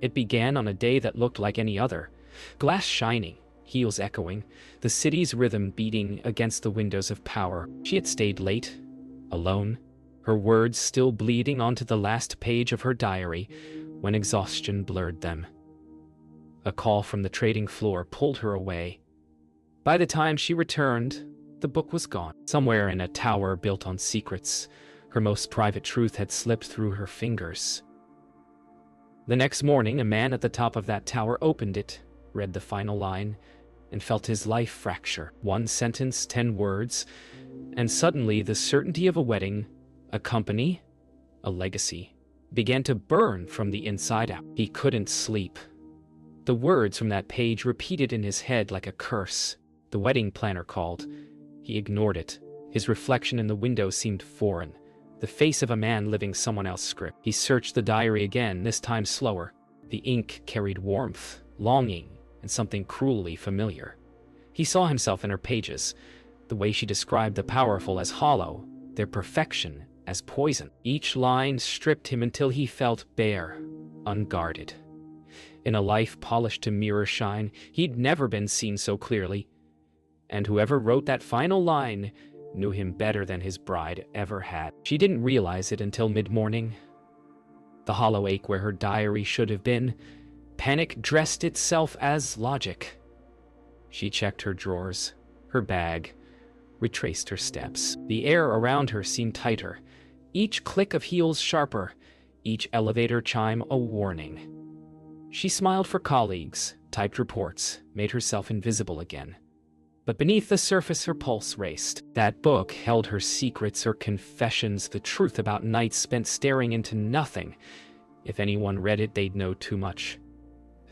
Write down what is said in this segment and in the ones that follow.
It began on a day that looked like any other. Glass shining, heels echoing, the city's rhythm beating against the windows of power. She had stayed late, alone, her words still bleeding onto the last page of her diary when exhaustion blurred them. A call from the trading floor pulled her away. By the time she returned, the book was gone. Somewhere in a tower built on secrets, her most private truth had slipped through her fingers. The next morning, a man at the top of that tower opened it, read the final line, and felt his life fracture. 1 sentence, 10 words, and suddenly the certainty of a wedding, a company, a legacy, began to burn from the inside out. He couldn't sleep. The words from that page repeated in his head like a curse. The wedding planner called. He ignored it. His reflection in the window seemed foreign, the face of a man living someone else's script. He searched the diary again, this time slower. The ink carried warmth, longing, and something cruelly familiar. He saw himself in her pages, the way she described the powerful as hollow, their perfection as poison. Each line stripped him until he felt bare, unguarded. In a life polished to mirror shine, he'd never been seen so clearly. And whoever wrote that final line knew him better than his bride ever had. She didn't realize it until mid-morning. The hollow ache where her diary should have been, panic dressed itself as logic. She checked her drawers, her bag, retraced her steps. The air around her seemed tighter, each click of heels sharper, each elevator chime a warning. She smiled for colleagues, typed reports, made herself invisible again. But beneath the surface her pulse raced. That book held her secrets, her confessions, the truth about nights spent staring into nothing. If anyone read it, they'd know too much,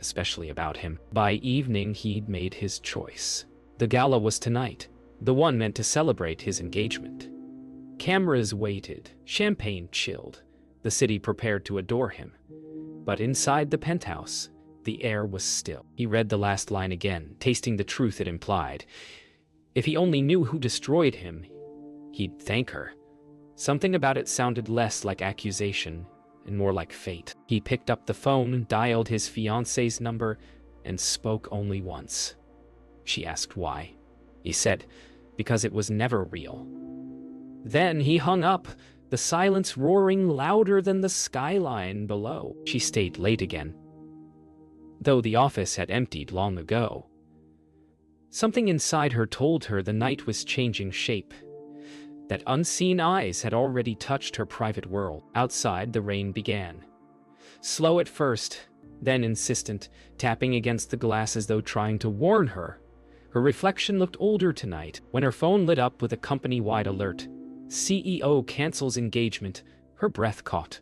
especially about him. By evening, he'd made his choice. The gala was tonight, the one meant to celebrate his engagement. Cameras waited, champagne chilled, the city prepared to adore him. But inside the penthouse, the air was still. He read the last line again, tasting the truth it implied. If he only knew who destroyed him, he'd thank her. Something about it sounded less like accusation and more like fate. He picked up the phone, dialed his fiancée's number, and spoke only once. She asked why. He said, because it was never real. Then he hung up, the silence roaring louder than the skyline below. She stayed late again, though the office had emptied long ago. Something inside her told her the night was changing shape, that unseen eyes had already touched her private world. Outside, the rain began. Slow at first, then insistent, tapping against the glass as though trying to warn her. Her reflection looked older tonight. When her phone lit up with a company-wide alert, CEO cancels engagement, her breath caught.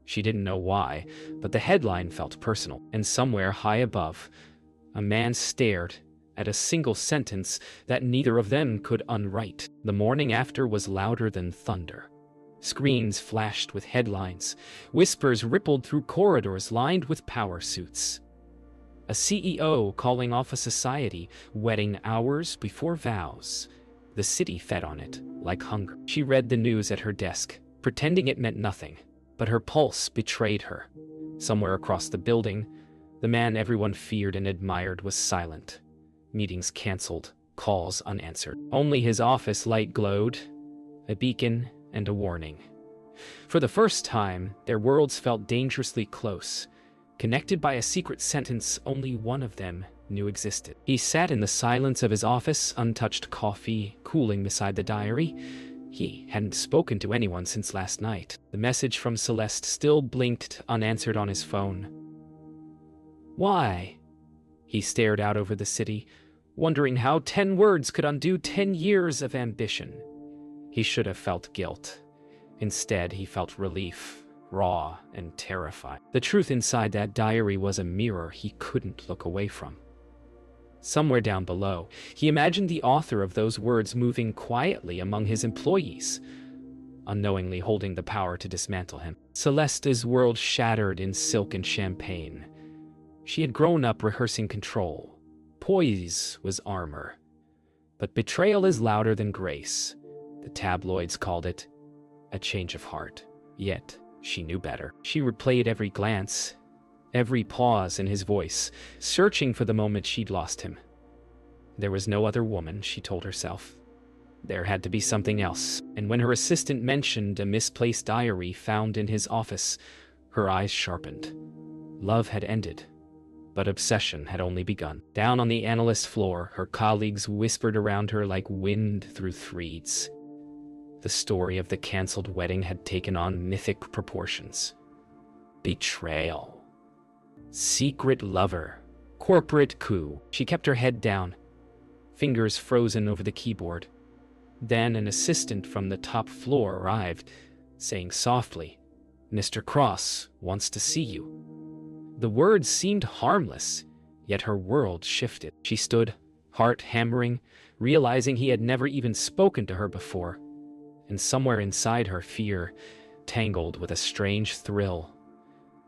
She didn't know why, but the headline felt personal. And somewhere high above, a man stared at a single sentence that neither of them could unwrite. The morning after was louder than thunder. Screens flashed with headlines. Whispers rippled through corridors lined with power suits. A CEO calling off a society, wedding hours before vows. The city fed on it, like hunger. She read the news at her desk, pretending it meant nothing, but her pulse betrayed her. Somewhere across the building, the man everyone feared and admired was silent. Meetings canceled, calls unanswered. Only his office light glowed, a beacon and a warning. For the first time, their worlds felt dangerously close, connected by a secret sentence only one of them knew existed. He sat in the silence of his office, untouched coffee cooling beside the diary. He hadn't spoken to anyone since last night. The message from Celeste still blinked unanswered on his phone. Why? He stared out over the city, wondering how 10 words could undo 10 years of ambition. He should have felt guilt. Instead, he felt relief, raw and terrified. The truth inside that diary was a mirror he couldn't look away from. Somewhere down below, he imagined the author of those words moving quietly among his employees, unknowingly holding the power to dismantle him. Celeste's world shattered in silk and champagne. She had grown up rehearsing control. Poise was armor. But betrayal is louder than grace. The tabloids called it a change of heart. Yet, she knew better. She replayed every glance, every pause in his voice, searching for the moment she'd lost him. There was no other woman, she told herself. There had to be something else, and when her assistant mentioned a misplaced diary found in his office, her eyes sharpened. Love had ended, but obsession had only begun. Down on the analyst floor, her colleagues whispered around her like wind through threads. The story of the cancelled wedding had taken on mythic proportions. Betrayal. Secret lover. Corporate coup. She kept her head down, fingers frozen over the keyboard. Then an assistant from the top floor arrived, saying softly, "Mr. Cross wants to see you." The words seemed harmless, yet her world shifted. She stood, heart hammering, realizing he had never even spoken to her before. And somewhere inside her, fear tangled with a strange thrill,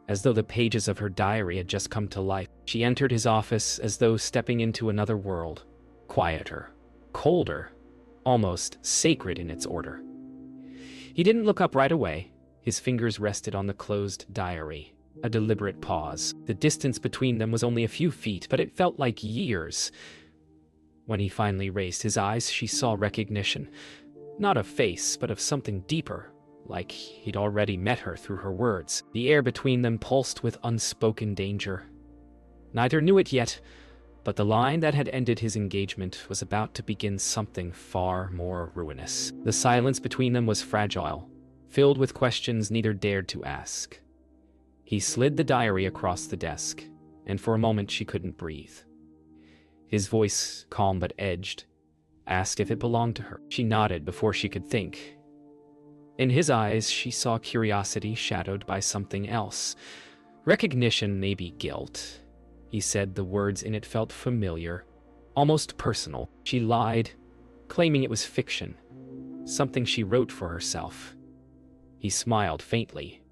as though the pages of her diary had just come to life. She entered his office as though stepping into another world, quieter, colder, almost sacred in its order. He didn't look up right away. His fingers rested on the closed diary, a deliberate pause. The distance between them was only a few feet, but it felt like years. When he finally raised his eyes, she saw recognition. Not of face, but of something deeper, like he'd already met her through her words. The air between them pulsed with unspoken danger. Neither knew it yet, but the line that had ended his engagement was about to begin something far more ruinous. The silence between them was fragile, filled with questions neither dared to ask. He slid the diary across the desk, and for a moment she couldn't breathe. His voice, calm but edged, asked if it belonged to her. She nodded before she could think. In his eyes, she saw curiosity shadowed by something else. Recognition, maybe guilt. He said the words in it felt familiar, almost personal. She lied, claiming it was fiction, something she wrote for herself. He smiled faintly,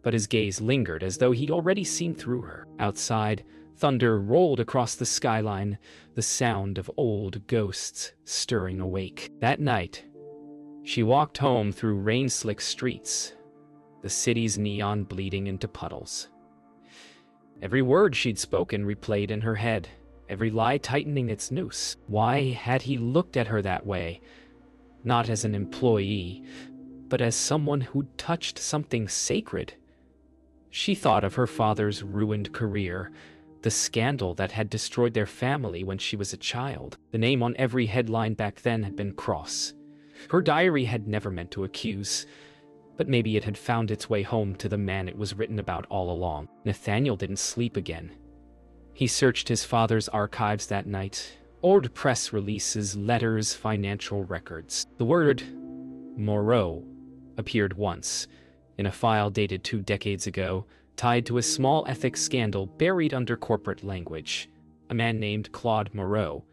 but his gaze lingered as though he'd already seen through her. Outside, thunder rolled across the skyline, the sound of old ghosts stirring awake. That night, she walked home through rain-slick streets, the city's neon bleeding into puddles. Every word she'd spoken replayed in her head, every lie tightening its noose. Why had he looked at her that way? Not as an employee, but as someone who'd touched something sacred. She thought of her father's ruined career, the scandal that had destroyed their family when she was a child. The name on every headline back then had been Cross. Her diary had never meant to accuse, but maybe it had found its way home to the man it was written about all along. Nathaniel didn't sleep again. He searched his father's archives that night, old press releases, letters, financial records. The word Moreau appeared once, in a file dated 2 decades ago, tied to a small ethics scandal buried under corporate language. A man named Claude Moreau,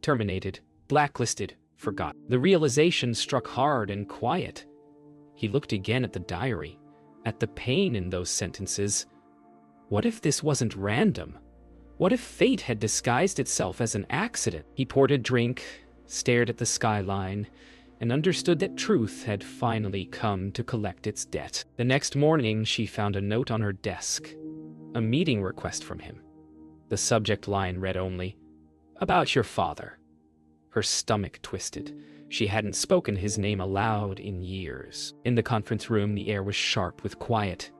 terminated, blacklisted, forgot. The realization struck hard and quiet. He looked again at the diary, at the pain in those sentences. What if this wasn't random? What if fate had disguised itself as an accident? He poured a drink, stared at the skyline, and understood that truth had finally come to collect its debt. The next morning, she found a note on her desk, a meeting request from him. The subject line read only, "About your father." Her stomach twisted. She hadn't spoken his name aloud in years. In the conference room, the air was sharp with quiet.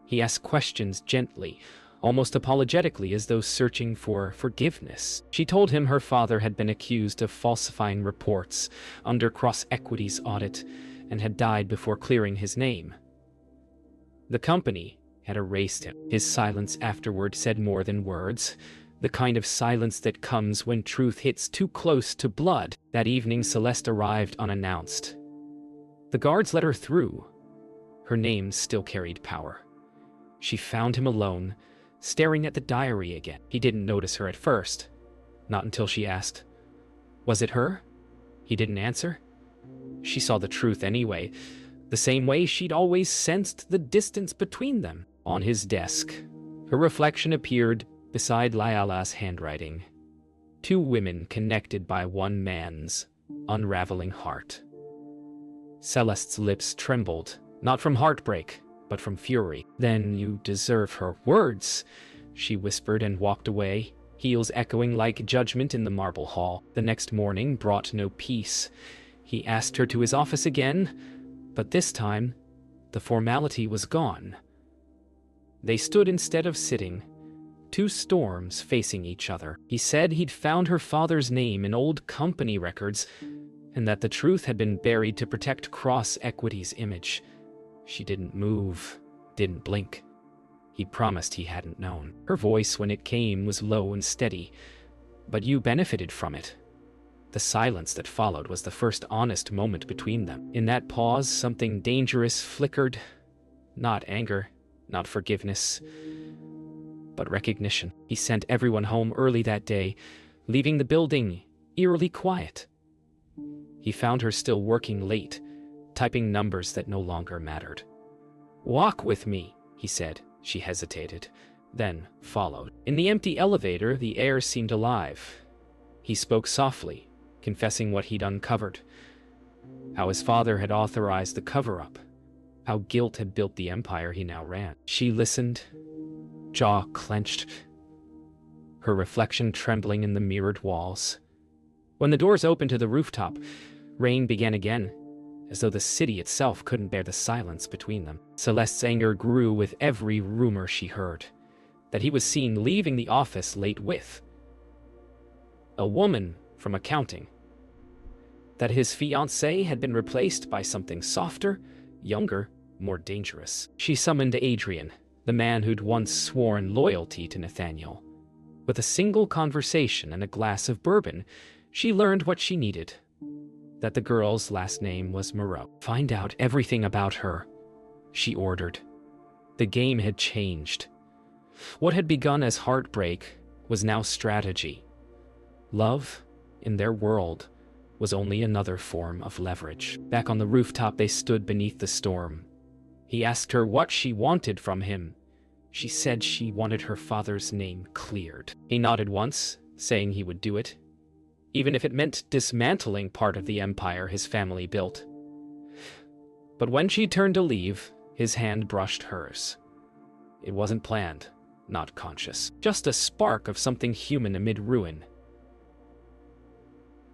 He asked questions gently, almost apologetically, as though searching for forgiveness. She told him her father had been accused of falsifying reports under Cross-Equity's audit and had died before clearing his name. The company had erased him. His silence afterward said more than words, the kind of silence that comes when truth hits too close to blood. That evening, Celeste arrived unannounced. The guards let her through. Her name still carried power. She found him alone, staring at the diary again. He didn't notice her at first, not until she asked, "Was it her?" He didn't answer. She saw the truth anyway, the same way she'd always sensed the distance between them. On his desk, her reflection appeared beside Layala's handwriting. 2 women connected by one man's unraveling heart. Celeste's lips trembled, not from heartbreak, but from fury. "Then you deserve her words," she whispered and walked away, heels echoing like judgment in the marble hall. The next morning brought no peace. He asked her to his office again, but this time, the formality was gone. They stood instead of sitting, two storms facing each other. He said he'd found her father's name in old company records, and that the truth had been buried to protect Cross Equity's image. She didn't move, didn't blink. He promised he hadn't known. Her voice, when it came, was low and steady, but you benefited from it. The silence that followed was the first honest moment between them. In that pause, something dangerous flickered. Not anger, not forgiveness, but recognition. He sent everyone home early that day, leaving the building eerily quiet. He found her still working late, typing numbers that no longer mattered. "Walk with me," he said. She hesitated, then followed. In the empty elevator, the air seemed alive. He spoke softly, confessing what he'd uncovered. How his father had authorized the cover-up. How guilt had built the empire he now ran. She listened, jaw clenched, her reflection trembling in the mirrored walls. When the doors opened to the rooftop, rain began again, as though the city itself couldn't bear the silence between them. Celeste's anger grew with every rumor she heard, that he was seen leaving the office late with a woman from accounting, that his fiancée had been replaced by something softer, younger, more dangerous. She summoned Adrian, the man who'd once sworn loyalty to Nathaniel. With a single conversation and a glass of bourbon, she learned what she needed. That the girl's last name was Moreau. "Find out everything about her," she ordered. The game had changed. What had begun as heartbreak was now strategy. Love, in their world, was only another form of leverage. Back on the rooftop, they stood beneath the storm. He asked her what she wanted from him. She said she wanted her father's name cleared. He nodded once, saying he would do it, even if it meant dismantling part of the empire his family built. But when she turned to leave, his hand brushed hers. It wasn't planned, not conscious, just a spark of something human amid ruin.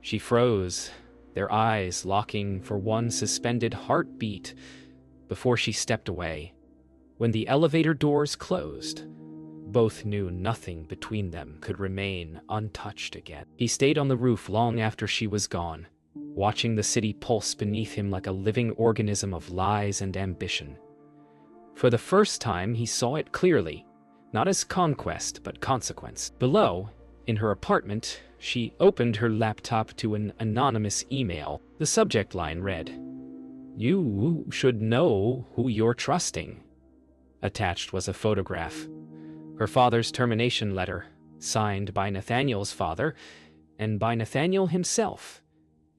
She froze, their eyes locking for one suspended heartbeat before she stepped away. When the elevator doors closed, both knew nothing between them could remain untouched again. He stayed on the roof long after she was gone, watching the city pulse beneath him like a living organism of lies and ambition. For the first time, he saw it clearly, not as conquest, but consequence. Below, in her apartment, she opened her laptop to an anonymous email. The subject line read, "You should know who you're trusting." Attached was a photograph. Her father's termination letter, signed by Nathaniel's father and by Nathaniel himself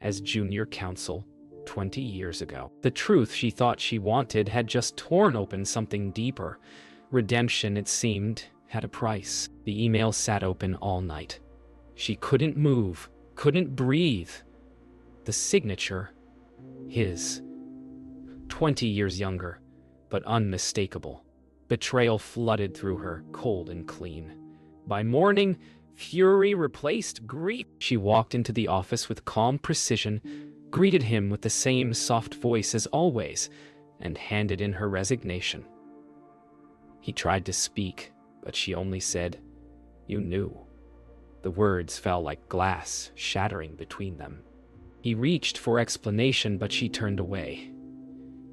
as junior counsel 20 years ago. The truth she thought she wanted had just torn open something deeper. Redemption, it seemed, had a price. The email sat open all night. She couldn't move, couldn't breathe. The signature, his. 20 years younger, but unmistakable. Betrayal flooded through her, cold and clean. By morning, fury replaced grief. She walked into the office with calm precision, greeted him with the same soft voice as always, and handed in her resignation. He tried to speak, but she only said, "You knew." The words fell like glass, shattering between them. He reached for explanation, but she turned away.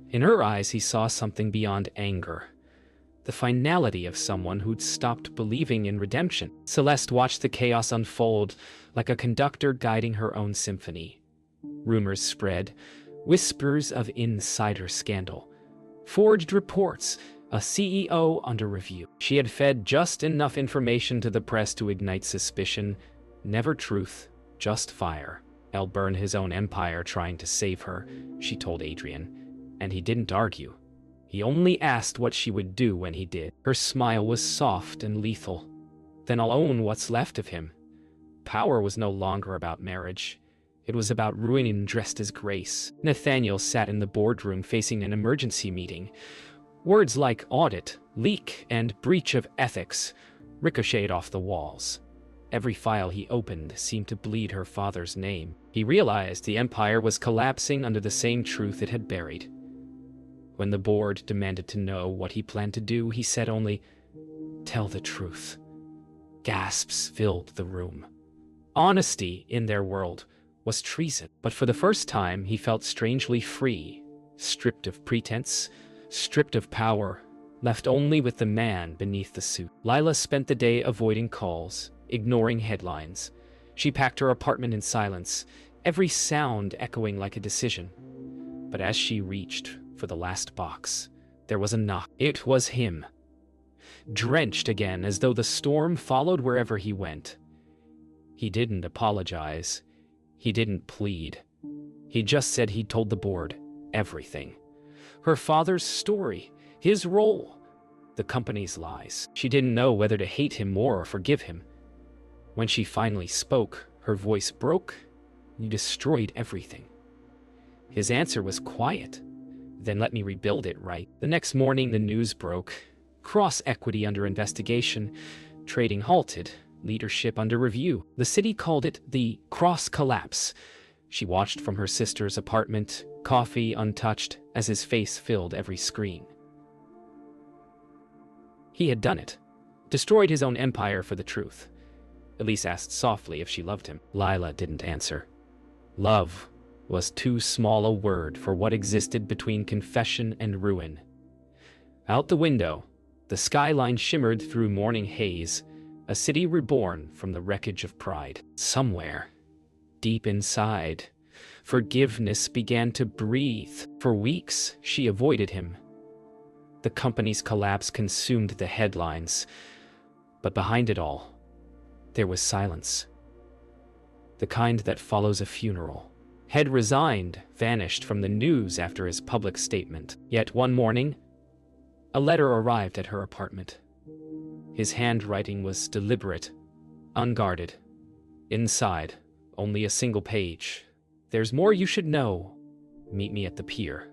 In her eyes, he saw something beyond anger. The finality of someone who'd stopped believing in redemption. Celeste watched the chaos unfold like a conductor guiding her own symphony. Rumors spread, whispers of insider scandal, forged reports, a CEO under review. She had fed just enough information to the press to ignite suspicion, never truth, just fire. He'll burn his own empire trying to save her, she told Adrian, and he didn't argue. He only asked what she would do when he did. Her smile was soft and lethal. "Then I'll own what's left of him." Power was no longer about marriage. It was about ruin dressed as grace. Nathaniel sat in the boardroom facing an emergency meeting. Words like audit, leak, and breach of ethics ricocheted off the walls. Every file he opened seemed to bleed her father's name. He realized the empire was collapsing under the same truth it had buried. When the board demanded to know what he planned to do, he said only, "Tell the truth." Gasps filled the room. Honesty, in their world, was treason. But for the first time, he felt strangely free, stripped of pretense, stripped of power, left only with the man beneath the suit. Lila spent the day avoiding calls, ignoring headlines. She packed her apartment in silence, every sound echoing like a decision. But as she reached for the last box, there was a knock. It was him. Drenched again, as though the storm followed wherever he went. He didn't apologize. He didn't plead. He just said he'd told the board everything. Her father's story, his role, the company's lies. She didn't know whether to hate him more or forgive him. When she finally spoke, her voice broke. "You destroyed everything." His answer was quiet. "Then let me rebuild it, right?" The next morning, the news broke. Cross-equity under investigation, trading halted, leadership under review. The city called it the cross-collapse. She watched from her sister's apartment, coffee untouched, as his face filled every screen. He had done it. Destroyed his own empire for the truth. Elise asked softly if she loved him. Lila didn't answer. Love was too small a word for what existed between confession and ruin. Out the window, the skyline shimmered through morning haze, a city reborn from the wreckage of pride. Somewhere, deep inside, forgiveness began to breathe. For weeks, she avoided him. The company's collapse consumed the headlines, but behind it all, there was silence. The kind that follows a funeral. Had resigned, vanished from the news after his public statement. Yet one morning, a letter arrived at her apartment. His handwriting was deliberate, unguarded. Inside, only a single page. "There's more you should know. Meet me at the pier.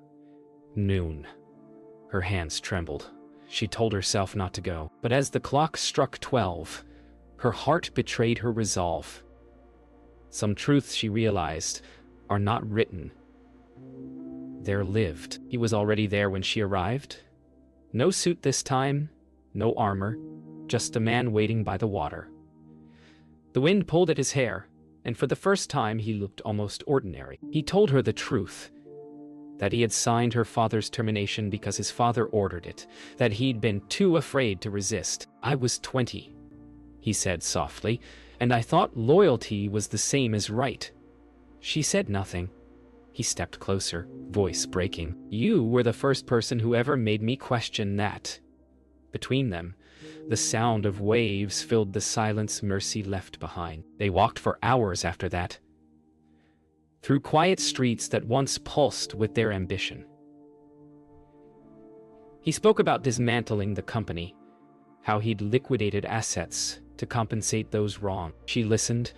Noon." Her hands trembled. She told herself not to go. But as the clock struck 12, her heart betrayed her resolve. Some truths, she realized, are not written. They're lived. He was already there when she arrived. No suit this time, no armor, just a man waiting by the water. The wind pulled at his hair, and for the first time he looked almost ordinary. He told her the truth, that he had signed her father's termination because his father ordered it, that he'd been too afraid to resist. "I was 20, he said softly, "and I thought loyalty was the same as right." She said nothing. He stepped closer, voice breaking. "You were the first person who ever made me question that." Between them, the sound of waves filled the silence Mercy left behind. They walked for hours after that, through quiet streets that once pulsed with their ambition. He spoke about dismantling the company, how he'd liquidated assets to compensate those wronged. She listened,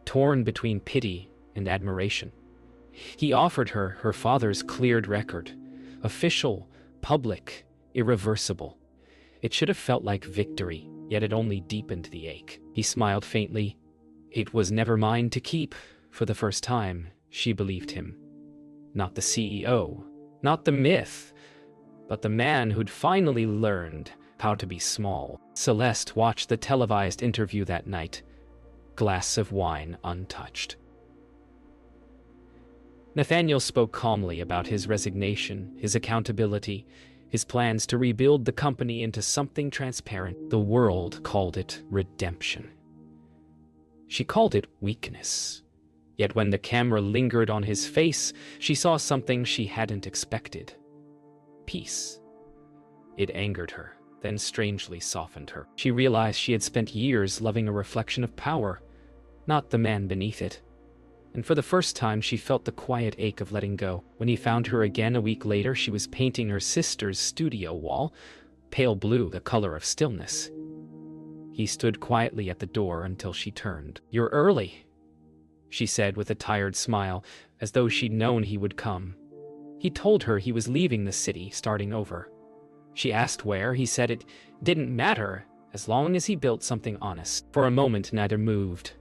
torn between pity and admiration. He offered her her father's cleared record, official, public, irreversible. It should have felt like victory, yet it only deepened the ache. He smiled faintly. It was never mine to keep. For the first time, she believed him. Not the CEO, not the myth, but the man who'd finally learned how to be small. Celeste watched the televised interview that night, glass of wine untouched. Nathaniel spoke calmly about his resignation, his accountability, his plans to rebuild the company into something transparent. The world called it redemption. She called it weakness. Yet when the camera lingered on his face, she saw something she hadn't expected. Peace. It angered her, then strangely softened her. She realized she had spent years loving a reflection of power, not the man beneath it. And for the first time, she felt the quiet ache of letting go. When he found her again a week later, she was painting her sister's studio wall, pale blue, the color of stillness. He stood quietly at the door until she turned. "You're early," she said with a tired smile, as though she'd known he would come. He told her he was leaving the city, starting over. She asked where. He said it didn't matter as long as he built something honest. For a moment, neither moved.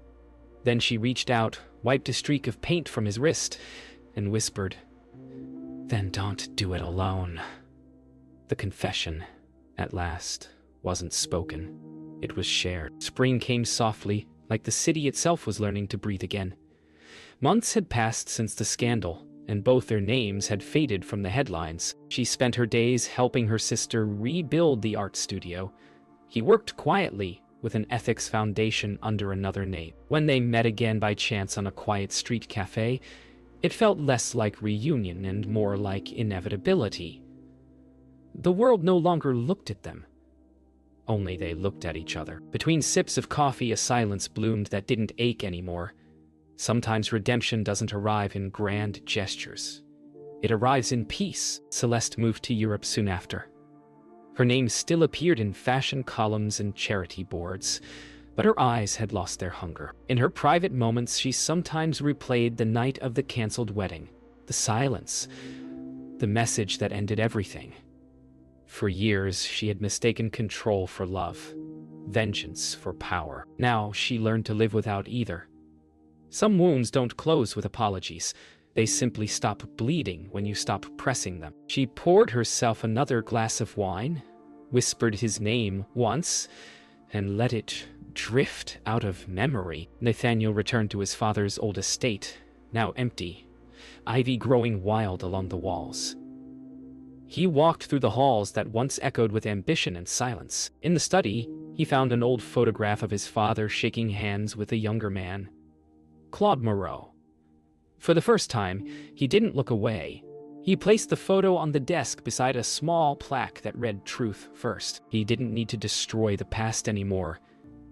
Then she reached out, wiped a streak of paint from his wrist, and whispered, "Then don't do it alone." The confession, at last, wasn't spoken. It was shared. Spring came softly, like the city itself was learning to breathe again. Months had passed since the scandal, and both their names had faded from the headlines. She spent her days helping her sister rebuild the art studio. He worked quietly, with an ethics foundation under another name. When they met again by chance on a quiet street cafe, it felt less like reunion and more like inevitability. The world no longer looked at them. Only they looked at each other. Between sips of coffee, a silence bloomed that didn't ache anymore. Sometimes redemption doesn't arrive in grand gestures. It arrives in peace. Celeste moved to Europe soon after. Her name still appeared in fashion columns and charity boards, but her eyes had lost their hunger. In her private moments, she sometimes replayed the night of the canceled wedding, the silence, the message that ended everything. For years, she had mistaken control for love, vengeance for power. Now she learned to live without either. Some wounds don't close with apologies. They simply stop bleeding when you stop pressing them. She poured herself another glass of wine, whispered his name once, and let it drift out of memory. Nathaniel returned to his father's old estate, now empty, ivy growing wild along the walls. He walked through the halls that once echoed with ambition and silence. In the study, he found an old photograph of his father shaking hands with a younger man, Claude Moreau. For the first time, he didn't look away. He placed the photo on the desk beside a small plaque that read "Truth First." He didn't need to destroy the past anymore.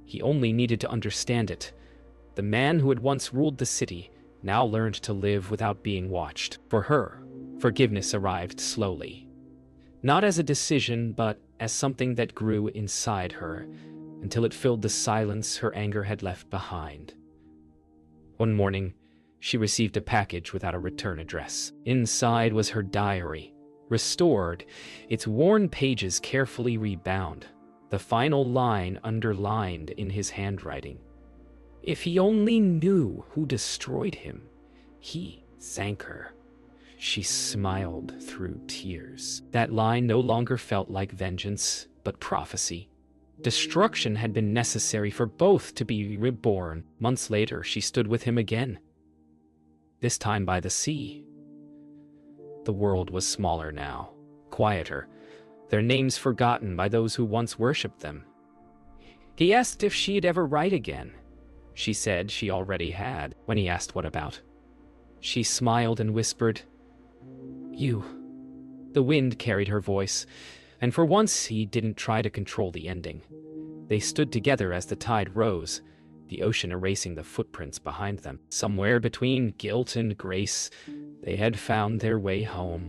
He only needed to understand it. The man who had once ruled the city now learned to live without being watched. For her, forgiveness arrived slowly. Not as a decision, but as something that grew inside her, until it filled the silence her anger had left behind. One morning, she received a package without a return address. Inside was her diary, restored, its worn pages carefully rebound, the final line underlined in his handwriting. If he only knew who destroyed him, he thanked her. She smiled through tears. That line no longer felt like vengeance, but prophecy. Destruction had been necessary for both to be reborn. Months later, she stood with him again, this time by the sea. The world was smaller now, quieter, their names forgotten by those who once worshipped them. He asked if she'd ever write again. She said she already had. When he asked what about, she smiled and whispered, "You." The wind carried her voice, and for once he didn't try to control the ending. They stood together as the tide rose, the ocean erasing the footprints behind them. Somewhere between guilt and grace, they had found their way home.